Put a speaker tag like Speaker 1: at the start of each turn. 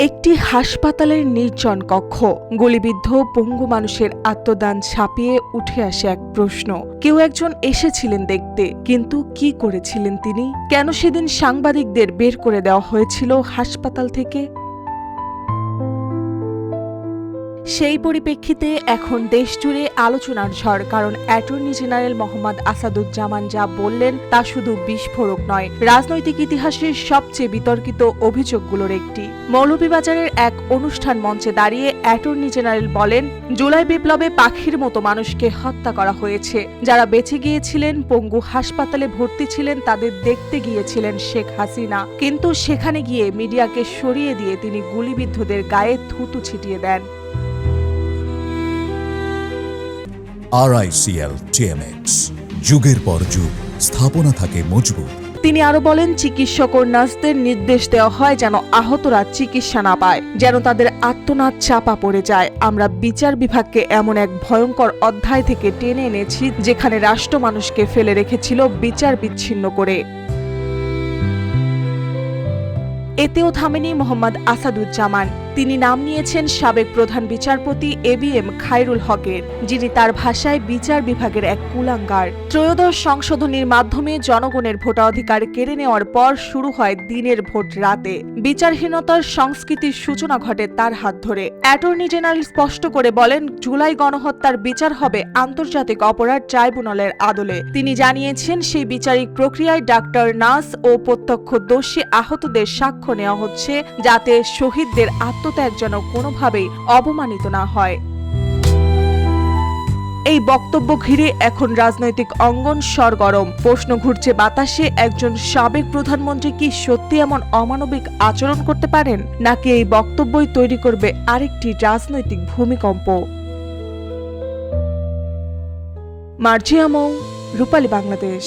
Speaker 1: একটি হাসপাতালের নির্জন কক্ষ, গুলিবিদ্ধ পঙ্গু মানুষের আত্মদান ছাপিয়ে উঠে আসে এক প্রশ্ন। কেউ একজন এসেছিলেন দেখতে, কিন্তু কি করেছিলেন তিনি? কেন সেদিন সাংবাদিকদের বের করে দেওয়া হয়েছিল হাসপাতাল থেকে? সেই পরিপ্রেক্ষিতে এখন দেশজুড়ে আলোচনার ঝড়, কারণ অ্যাটর্নি জেনারেল মোহাম্মদ আসাদুজ্জামান যা বললেন তা শুধু বিস্ফোরক নয়, রাজনৈতিক ইতিহাসের সবচেয়ে বিতর্কিত অভিযোগগুলোর একটি। মৌলভীবাজারের এক অনুষ্ঠান মঞ্চে দাঁড়িয়ে অ্যাটর্নি জেনারেল বলেন, জুলাই বিপ্লবে পাখির মতো মানুষকে হত্যা করা হয়েছে। যারা বেঁচে গিয়েছিলেন, পঙ্গু হাসপাতালে ভর্তি ছিলেন, তাদের দেখতে গিয়েছিলেন শেখ হাসিনা, কিন্তু সেখানে গিয়ে মিডিয়াকে সরিয়ে দিয়ে তিনি গুলিবিদ্ধদের গায়ে থুতু ছিটিয়ে দেন।
Speaker 2: RICL TMX, যুগের পর যুগ স্থাপনা থাকে মজবুত।
Speaker 1: তিনি আরো বলেন, চিকিৎসক ও নার্সদের নির্দেশ দেওয়া হয় যেন আহতরা চিকিৎসা না পায়, যেন তাদের আত্মনাদ চাপা পড়ে যায়। আমরা বিচার বিভাগকে এমন এক ভয়ঙ্কর অধ্যায় থেকে টেনে এনেছি যেখানে রাষ্ট্র মানুষকে ফেলে রেখেছিল বিচার বিচ্ছিন্ন করে। এতেও থামেনি মোহাম্মদ আসাদুজ্জামান। তিনি নাম নিয়েছেন সাবেক প্রধান বিচারপতি ABM খায়রুল হকের, যিনি তার ভাষায় বিচার বিভাগের এক কুলাঙ্গার। ত্রয়োদশ সংশোধনীর মাধ্যমে জনগণের ভোটাধিকার কেড়ে নেওয়ার পর শুরু হয় দিনের ভোট রাতে। বিচারহীনতার সংস্কৃতির সূচনা ঘটে তার হাত ধরে। অ্যাটর্নি জেনারেল স্পষ্ট করে বলেন, জুলাই গণহত্যার বিচার হবে আন্তর্জাতিক অপরাধ ট্রাইব্যুনালের আদলে। তিনি জানিয়েছেন, সেই বিচারিক প্রক্রিয়ায় ডাক্তার, নার্স ও প্রত্যক্ষদর্শী আহতদের সাক্ষ্য নেওয়া হচ্ছে, যাতে শহীদদের আত্মত্যাগ যেন কোনোভাবেই অবমানিত না হয়। এই বক্তব্য ঘিরে এখন রাজনৈতিক অঙ্গন সরগরম। প্রশ্ন ঘুরছে বাতাসে, একজন সাবেক প্রধানমন্ত্রী কি সত্যি এমন অমানবিক আচরণ করতে পারেন, নাকি এই বক্তব্যই তৈরি করবে আরেকটি রাজনৈতিক ভূমিকম্প? মার্জিয়া মৌ, রূপালী বাংলাদেশ।